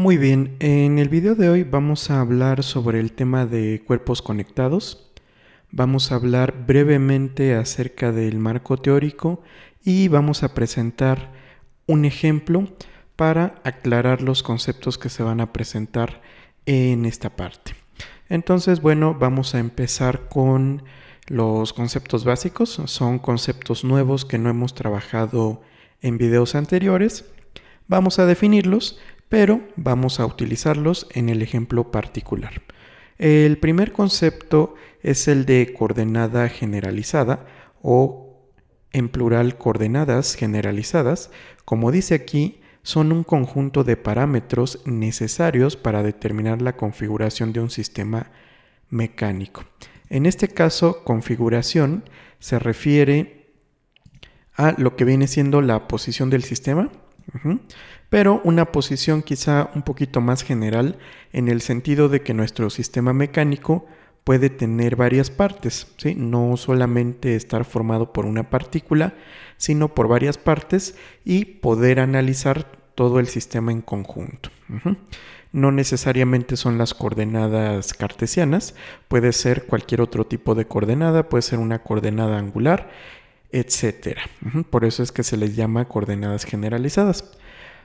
Muy bien, en el video de hoy vamos a hablar sobre el tema de cuerpos conectados. Vamos a hablar brevemente acerca del marco teórico y vamos a presentar un ejemplo para aclarar los conceptos que se van a presentar en esta parte. Entonces, bueno, vamos a empezar con los conceptos básicos. Son conceptos nuevos que no hemos trabajado en videos anteriores. Vamos a definirlos, pero vamos a utilizarlos en el ejemplo particular. El primer concepto es el de coordenada generalizada o en plural coordenadas generalizadas. Como dice aquí, son un conjunto de parámetros necesarios para determinar la configuración de un sistema mecánico. En este caso, configuración se refiere a lo que viene siendo la posición del sistema, pero una posición quizá un poquito más general en el sentido de que nuestro sistema mecánico puede tener varias partes, ¿sí? No solamente estar formado por una partícula, sino por varias partes y poder analizar todo el sistema en conjunto. No necesariamente son las coordenadas cartesianas, puede ser cualquier otro tipo de coordenada, puede ser una coordenada angular, etcétera. Por eso es que se les llama coordenadas generalizadas.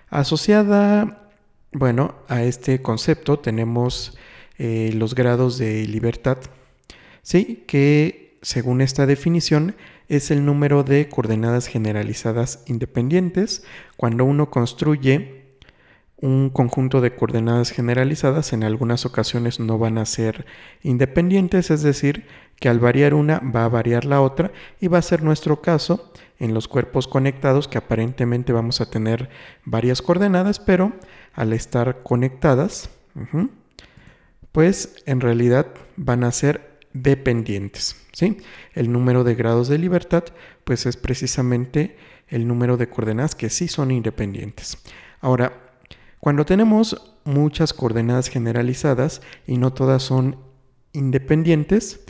Asociada, bueno, a este concepto tenemos los grados de libertad, ¿sí? Que según esta definición es el número de coordenadas generalizadas independientes. Cuando uno construye un conjunto de coordenadas generalizadas, en algunas ocasiones no van a ser independientes, es decir, que al variar una va a variar la otra, y va a ser nuestro caso en los cuerpos conectados, que aparentemente vamos a tener varias coordenadas, pero al estar conectadas, pues en realidad van a ser dependientes, ¿sí? El número de grados de libertad pues es precisamente el número de coordenadas que sí son independientes. Ahora, cuando tenemos muchas coordenadas generalizadas y no todas son independientes,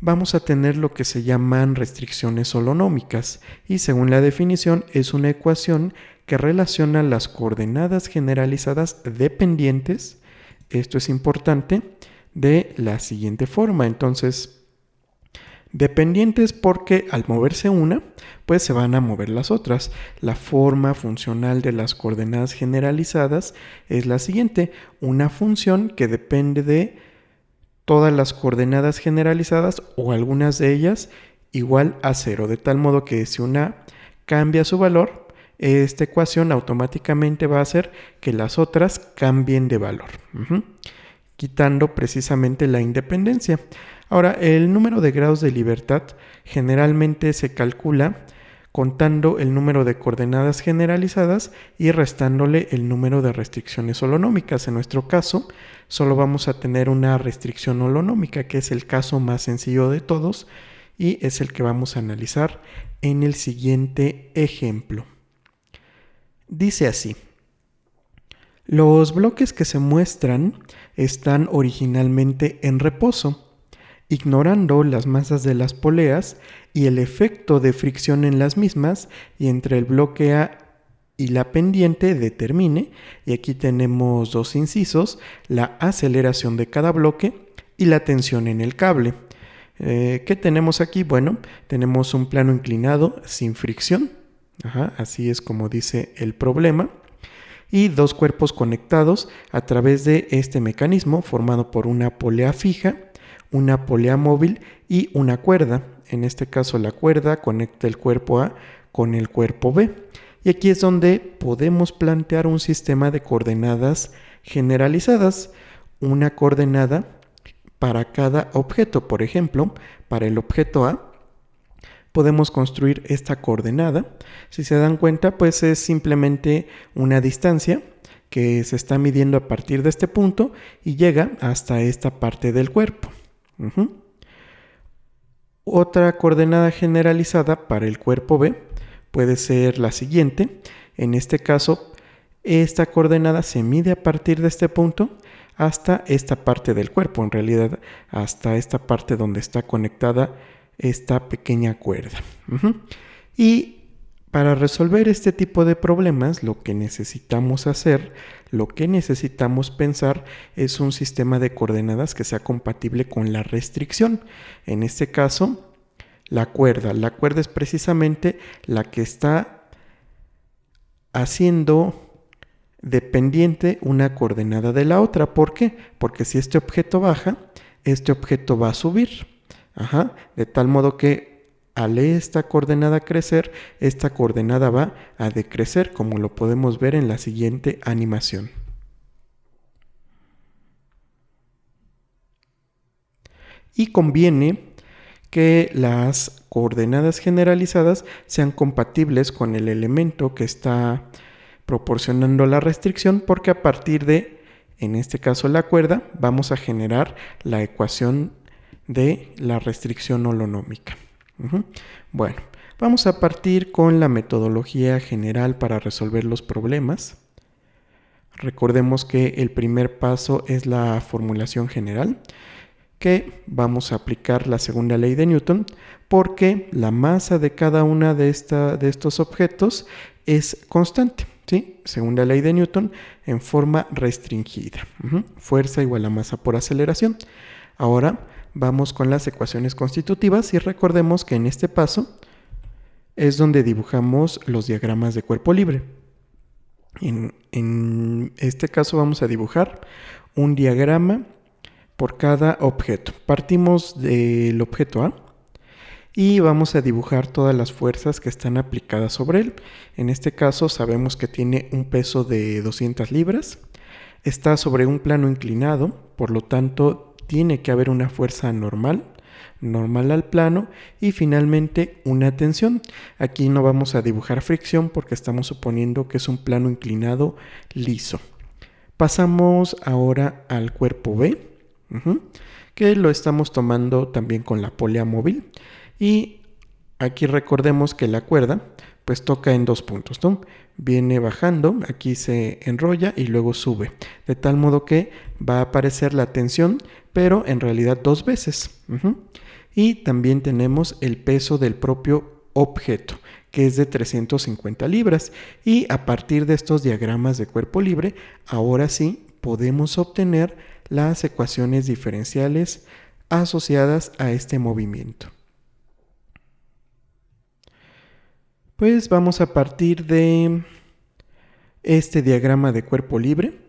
vamos a tener lo que se llaman restricciones holonómicas, y según la definición es una ecuación que relaciona las coordenadas generalizadas dependientes, esto es importante, de la siguiente forma. Entonces, dependientes porque al moverse una, pues se van a mover las otras. La forma funcional de las coordenadas generalizadas es la siguiente: una función que depende de todas las coordenadas generalizadas o algunas de ellas igual a 0, de tal modo que si una cambia su valor, esta ecuación automáticamente va a hacer que las otras cambien de valor, quitando precisamente la independencia. Ahora, el número de grados de libertad generalmente se calcula contando el número de coordenadas generalizadas y restándole el número de restricciones holonómicas. En nuestro caso, solo vamos a tener una restricción holonómica, que es el caso más sencillo de todos y es el que vamos a analizar en el siguiente ejemplo. Dice así: los bloques que se muestran están originalmente en reposo, ignorando las masas de las poleas y el efecto de fricción en las mismas, y entre el bloque A y la pendiente determine, y aquí tenemos dos incisos, la aceleración de cada bloque y la tensión en el cable. ¿Qué tenemos aquí? Bueno, tenemos un plano inclinado sin fricción, así es como dice el problema, y dos cuerpos conectados a través de este mecanismo formado por una polea fija, una polea móvil y una cuerda. En este caso la cuerda conecta el cuerpo A con el cuerpo B. Y aquí es donde podemos plantear un sistema de coordenadas generalizadas. Una coordenada para cada objeto. Por ejemplo, para el objeto A podemos construir esta coordenada. Si se dan cuenta, pues es simplemente una distancia que se está midiendo a partir de este punto y llega hasta esta parte del cuerpo. Otra coordenada generalizada para el cuerpo B puede ser la siguiente. En este caso, esta coordenada se mide a partir de este punto hasta esta parte del cuerpo, en realidad hasta esta parte donde está conectada esta pequeña cuerda. Y Para resolver este tipo de problemas, lo que necesitamos hacer, lo que necesitamos pensar es un sistema de coordenadas que sea compatible con la restricción. En este caso, la cuerda. La cuerda es precisamente la que está haciendo dependiente una coordenada de la otra. ¿Por qué? Porque si este objeto baja, este objeto va a subir. De tal modo que al esta coordenada crecer, esta coordenada va a decrecer, como lo podemos ver en la siguiente animación. Y conviene que las coordenadas generalizadas sean compatibles con el elemento que está proporcionando la restricción, porque a partir de, en este caso la cuerda, vamos a generar la ecuación de la restricción holonómica. Bueno, vamos a partir con la metodología general para resolver los problemas. Recordemos que el primer paso es la formulación general, que vamos a aplicar la segunda ley de Newton, porque la masa de cada una de estos objetos es constante, ¿sí? Segunda ley de Newton en forma restringida. Fuerza igual a masa por aceleración. Ahora vamos con las ecuaciones constitutivas y recordemos que en este paso es donde dibujamos los diagramas de cuerpo libre. En este caso vamos a dibujar un diagrama por cada objeto. Partimos del objeto A y vamos a dibujar todas las fuerzas que están aplicadas sobre él. En este caso sabemos que tiene un peso de 200 libras, está sobre un plano inclinado, por lo tanto tiene que haber una fuerza normal al plano y finalmente una tensión. Aquí no vamos a dibujar fricción porque estamos suponiendo que es un plano inclinado liso. Pasamos ahora al cuerpo B, que lo estamos tomando también con la polea móvil, y aquí recordemos que la cuerda pues toca en dos puntos, ¿no? Viene bajando, aquí se enrolla y luego sube, de tal modo que va a aparecer la tensión, pero en realidad dos veces. Y también tenemos el peso del propio objeto, que es de 350 libras, y a partir de estos diagramas de cuerpo libre, ahora sí podemos obtener las ecuaciones diferenciales asociadas a este movimiento. Pues vamos a partir de este diagrama de cuerpo libre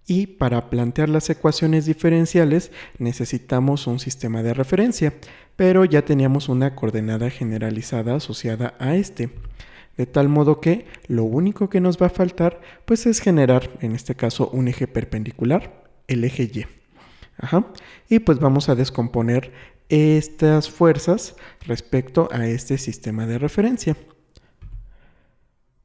y para plantear las ecuaciones diferenciales necesitamos un sistema de referencia, pero ya teníamos una coordenada generalizada asociada a este. De tal modo que lo único que nos va a faltar pues es generar en este caso un eje perpendicular, el eje Y. Y pues vamos a descomponer estas fuerzas respecto a este sistema de referencia.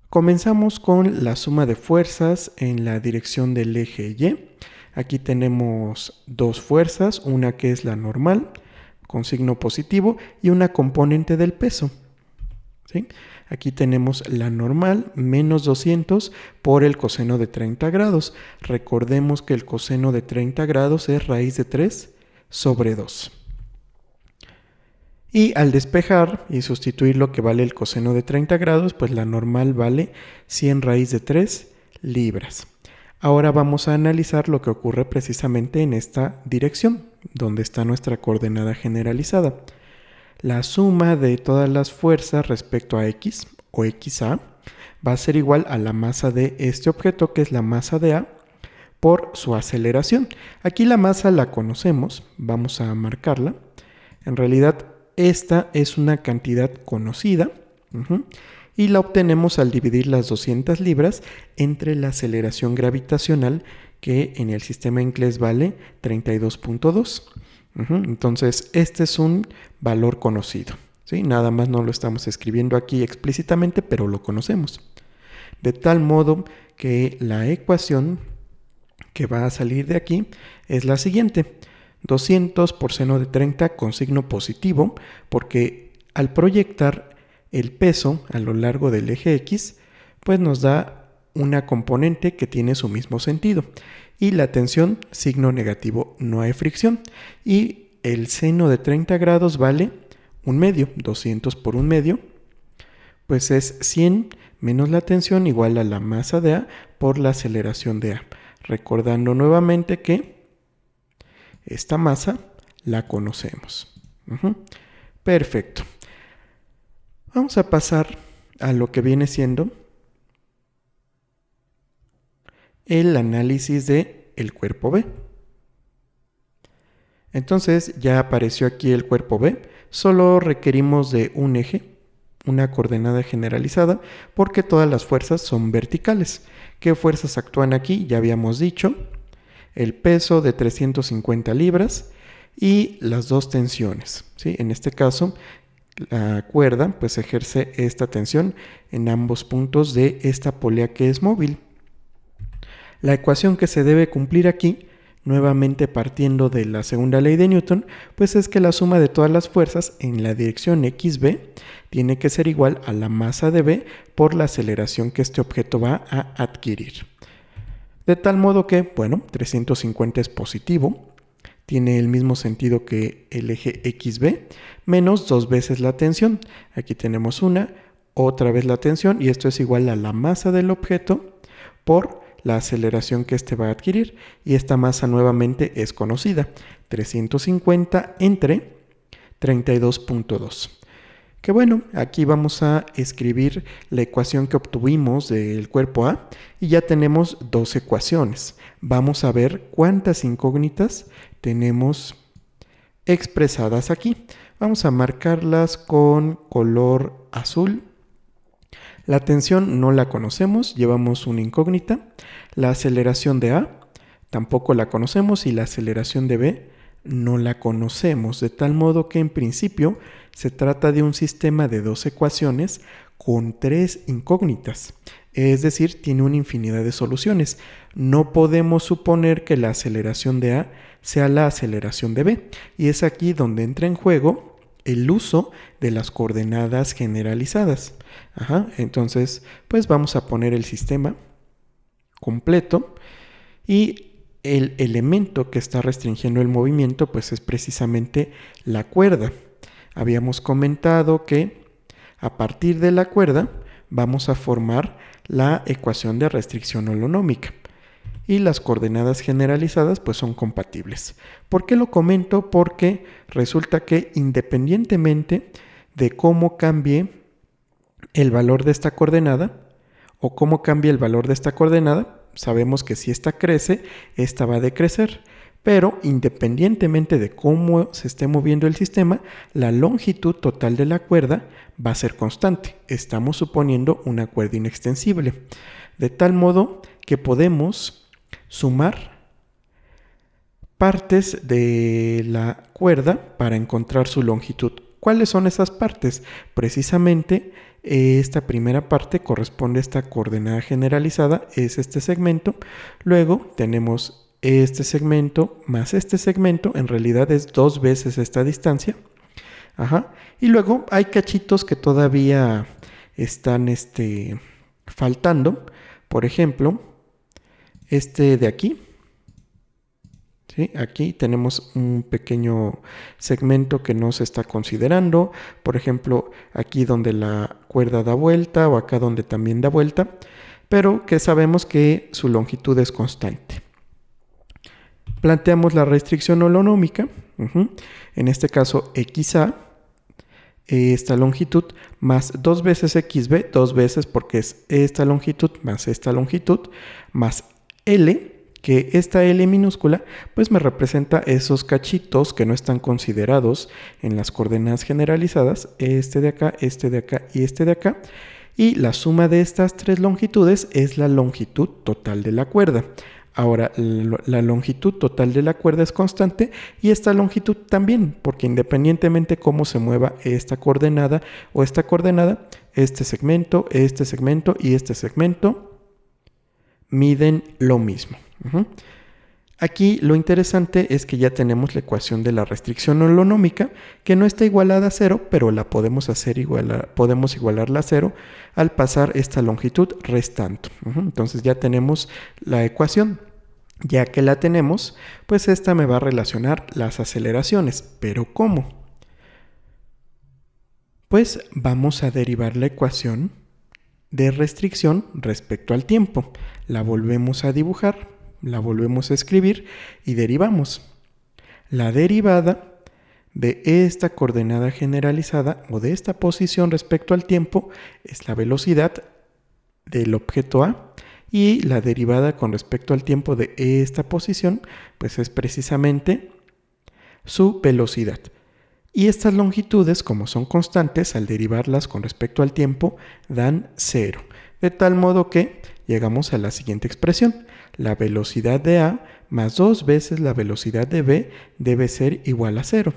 Comenzamos con la suma de fuerzas en la dirección del eje Y. Aquí tenemos dos fuerzas, una que es la normal con signo positivo y una componente del peso. ¿Sí? Aquí tenemos la normal menos 200 por el coseno de 30 grados. Recordemos que el coseno de 30 grados es raíz de 3 sobre 2. Y al despejar y sustituir lo que vale el coseno de 30 grados, pues la normal vale 100 raíz de 3 libras. Ahora vamos a analizar lo que ocurre precisamente en esta dirección, donde está nuestra coordenada generalizada. La suma de todas las fuerzas respecto a X o XA va a ser igual a la masa de este objeto, que es la masa de A, por su aceleración. Aquí la masa la conocemos, vamos a marcarla. En realidad, esta es una cantidad conocida y la obtenemos al dividir las 200 libras entre la aceleración gravitacional, que en el sistema inglés vale 32.2. Entonces, este es un valor conocido, ¿sí? Nada más no lo estamos escribiendo aquí explícitamente, pero lo conocemos. De tal modo que la ecuación que va a salir de aquí es la siguiente: 200 por seno de 30 con signo positivo, porque al proyectar el peso a lo largo del eje X, pues nos da una componente que tiene su mismo sentido. Y la tensión, signo negativo, no hay fricción. Y el seno de 30 grados vale un medio, 200 por un medio, Pues es 100 menos la tensión igual a la masa de A por la aceleración de A. Recordando nuevamente que esta masa la conocemos. Perfecto. Vamos a pasar a lo que viene siendo el análisis del cuerpo B. Entonces ya apareció aquí el cuerpo B. Solo requerimos de un eje, una coordenada generalizada, porque todas las fuerzas son verticales. ¿Qué fuerzas actúan aquí? Ya habíamos dicho. El peso de 350 libras y las dos tensiones, ¿sí? En este caso, la cuerda pues ejerce esta tensión en ambos puntos de esta polea que es móvil. La ecuación que se debe cumplir aquí, nuevamente partiendo de la segunda ley de Newton, pues es que la suma de todas las fuerzas en la dirección XB tiene que ser igual a la masa de B por la aceleración que este objeto va a adquirir. De tal modo que, bueno, 350 es positivo, tiene el mismo sentido que el eje XB, menos 2 veces la tensión. Aquí tenemos otra vez la tensión, y esto es igual a la masa del objeto por la aceleración que éste va a adquirir, y esta masa nuevamente es conocida, 350 entre 32.2. Que bueno, aquí vamos a escribir la ecuación que obtuvimos del cuerpo A y ya tenemos dos ecuaciones. Vamos a ver cuántas incógnitas tenemos expresadas aquí. Vamos a marcarlas con color azul. La tensión no la conocemos, llevamos una incógnita. La aceleración de A tampoco la conocemos y la aceleración de B no la conocemos, de tal modo que en principio se trata de un sistema de dos ecuaciones con tres incógnitas, es decir, tiene una infinidad de soluciones. No podemos suponer que la aceleración de A sea la aceleración de B, y es aquí donde entra en juego el uso de las coordenadas generalizadas. Entonces, pues vamos a poner el sistema completo y el elemento que está restringiendo el movimiento pues es precisamente la cuerda. Habíamos comentado que a partir de la cuerda vamos a formar la ecuación de restricción holonómica y las coordenadas generalizadas pues son compatibles. ¿Por qué lo comento? Porque resulta que independientemente de cómo cambie el valor de esta coordenada o cómo cambie el valor de esta coordenada, sabemos que si esta crece, esta va a decrecer. Pero independientemente de cómo se esté moviendo el sistema, la longitud total de la cuerda va a ser constante. Estamos suponiendo una cuerda inextensible. De tal modo que podemos sumar partes de la cuerda para encontrar su longitud. ¿Cuáles son esas partes? Precisamente esta primera parte corresponde a esta coordenada generalizada, es este segmento. Luego tenemos este segmento más este segmento, en realidad es 2 veces esta distancia. Y luego hay cachitos que todavía están faltando. Por ejemplo, este de aquí. ¿Sí? Aquí tenemos un pequeño segmento que no se está considerando. Por ejemplo, aquí donde la cuerda da vuelta o acá donde también da vuelta, pero que sabemos que su longitud es constante. Planteamos la restricción holonómica. En este caso, XA, esta longitud, más 2 veces XB, 2 veces porque es esta longitud, más L, que esta L minúscula pues me representa esos cachitos que no están considerados en las coordenadas generalizadas, este de acá y este de acá, y la suma de estas tres longitudes es la longitud total de la cuerda. Ahora, la longitud total de la cuerda es constante y esta longitud también, porque independientemente cómo se mueva esta coordenada o esta coordenada, este segmento y este segmento miden lo mismo. Aquí lo interesante es que ya tenemos la ecuación de la restricción holonómica, que no está igualada a 0, pero la podemos igualarla a 0 al pasar esta longitud restando. Entonces ya tenemos la ecuación. Ya que la tenemos, pues esta me va a relacionar las aceleraciones. ¿Pero cómo? Pues vamos a derivar la ecuación de restricción respecto al tiempo. La volvemos a dibujar, la volvemos a escribir y derivamos. La derivada de esta coordenada generalizada o de esta posición respecto al tiempo es la velocidad del objeto A, y la derivada con respecto al tiempo de esta posición pues es precisamente su velocidad. Y estas longitudes, como son constantes, al derivarlas con respecto al tiempo dan 0. De tal modo que llegamos a la siguiente expresión. La velocidad de A más 2 veces la velocidad de B debe ser igual a 0.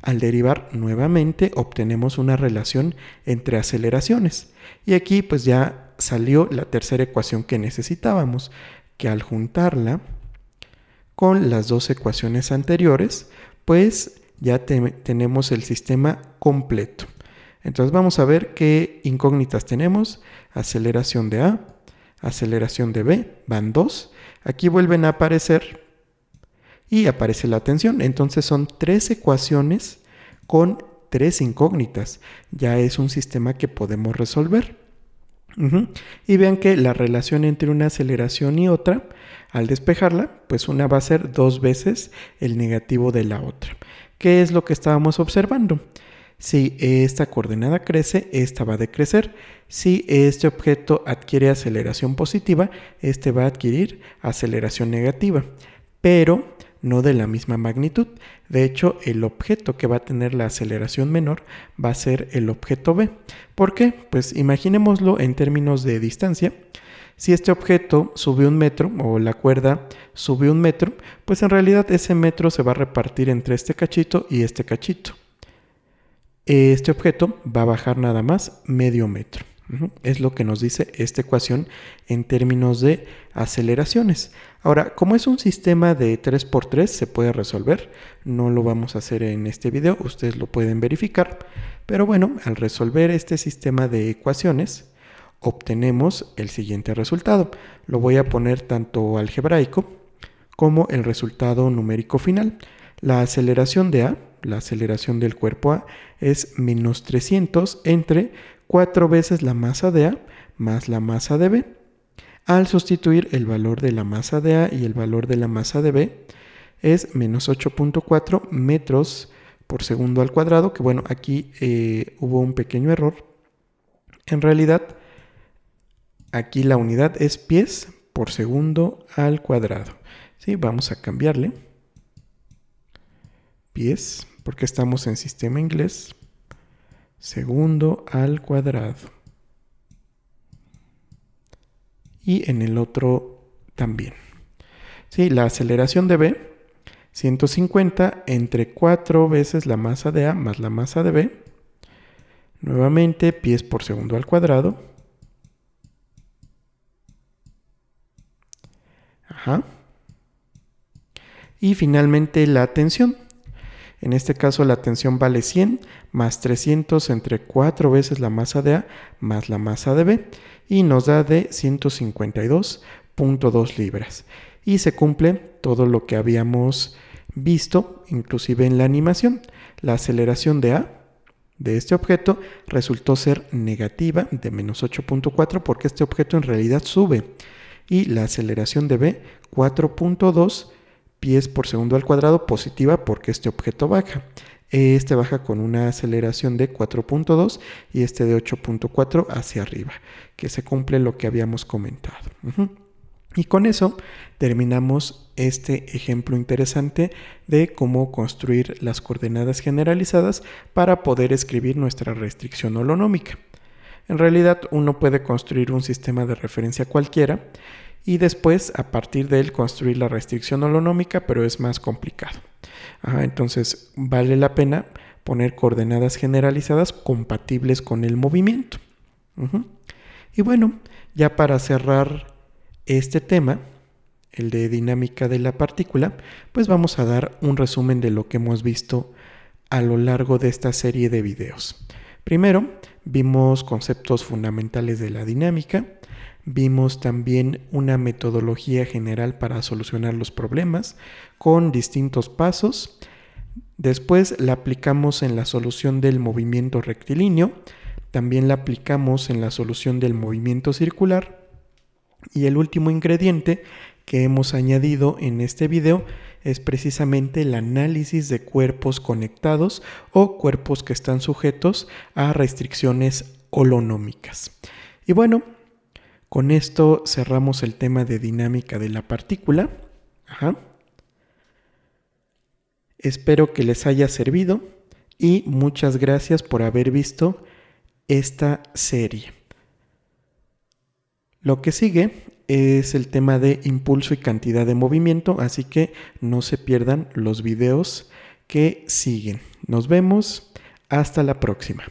Al derivar nuevamente obtenemos una relación entre aceleraciones. Y aquí pues ya salió la tercera ecuación que necesitábamos, que al juntarla con las dos ecuaciones anteriores, pues ya tenemos el sistema completo. Entonces vamos a ver qué incógnitas tenemos. Aceleración de A, aceleración de B, van 2. Aquí vuelven a aparecer y aparece la tensión. Entonces son 3 ecuaciones con 3 incógnitas. Ya es un sistema que podemos resolver. Y vean que la relación entre una aceleración y otra, al despejarla, pues una va a ser 2 veces el negativo de la otra. ¿Qué es lo que estábamos observando? Si esta coordenada crece, esta va a decrecer. Si este objeto adquiere aceleración positiva, este va a adquirir aceleración negativa, pero no de la misma magnitud. De hecho, el objeto que va a tener la aceleración menor va a ser el objeto B. ¿Por qué? Pues imaginémoslo en términos de distancia. Si este objeto sube 1 metro o la cuerda sube 1 metro, pues en realidad ese metro se va a repartir entre este cachito y este cachito. Este objeto va a bajar nada más medio metro. Es lo que nos dice esta ecuación en términos de aceleraciones. Ahora, como es un sistema de 3×3, se puede resolver. No lo vamos a hacer en este video, ustedes lo pueden verificar. Pero bueno, al resolver este sistema de ecuaciones, obtenemos el siguiente resultado. Lo voy a poner tanto algebraico como el resultado numérico final. La aceleración de A, la aceleración del cuerpo A, es menos 300 entre 4 veces la masa de A más la masa de B. Al sustituir el valor de la masa de A y el valor de la masa de B, es menos 8.4 metros por segundo al cuadrado, que bueno, aquí hubo un pequeño error. En realidad, aquí la unidad es pies por segundo al cuadrado. ¿Sí? Vamos a cambiarle. Pies, porque estamos en sistema inglés. Segundo al cuadrado. Y en el otro también. ¿Sí? La aceleración de B, 150 entre 4 veces la masa de A más la masa de B. Nuevamente, pies por segundo al cuadrado. Y finalmente la tensión. En este caso la tensión vale 100 más 300 entre 4 veces la masa de A más la masa de B y nos da de 152.2 libras. Y se cumple todo lo que habíamos visto, inclusive en la animación. La aceleración de A, de este objeto, resultó ser negativa de menos 8.4 porque este objeto en realidad sube. Y la aceleración de B, 4.2 pies por segundo al cuadrado, positiva porque este objeto baja. Este baja con una aceleración de 4.2 y este de 8.4 hacia arriba, que se cumple lo que habíamos comentado. Y con eso terminamos este ejemplo interesante de cómo construir las coordenadas generalizadas para poder escribir nuestra restricción holonómica. En realidad uno puede construir un sistema de referencia cualquiera y después a partir de él construir la restricción holonómica, pero es más complicado. Entonces vale la pena poner coordenadas generalizadas compatibles con el movimiento. Y bueno, ya para cerrar este tema, el de dinámica de la partícula, pues vamos a dar un resumen de lo que hemos visto a lo largo de esta serie de videos. Primero, vimos conceptos fundamentales de la dinámica. Vimos también una metodología general para solucionar los problemas con distintos pasos. Después la aplicamos en la solución del movimiento rectilíneo, también la aplicamos en la solución del movimiento circular, y el último ingrediente que hemos añadido en este video es precisamente el análisis de cuerpos conectados o cuerpos que están sujetos a restricciones holonómicas. Y bueno, con esto cerramos el tema de dinámica de la partícula. Espero que les haya servido y muchas gracias por haber visto esta serie. Lo que sigue es el tema de impulso y cantidad de movimiento, así que no se pierdan los videos que siguen. Nos vemos, hasta la próxima.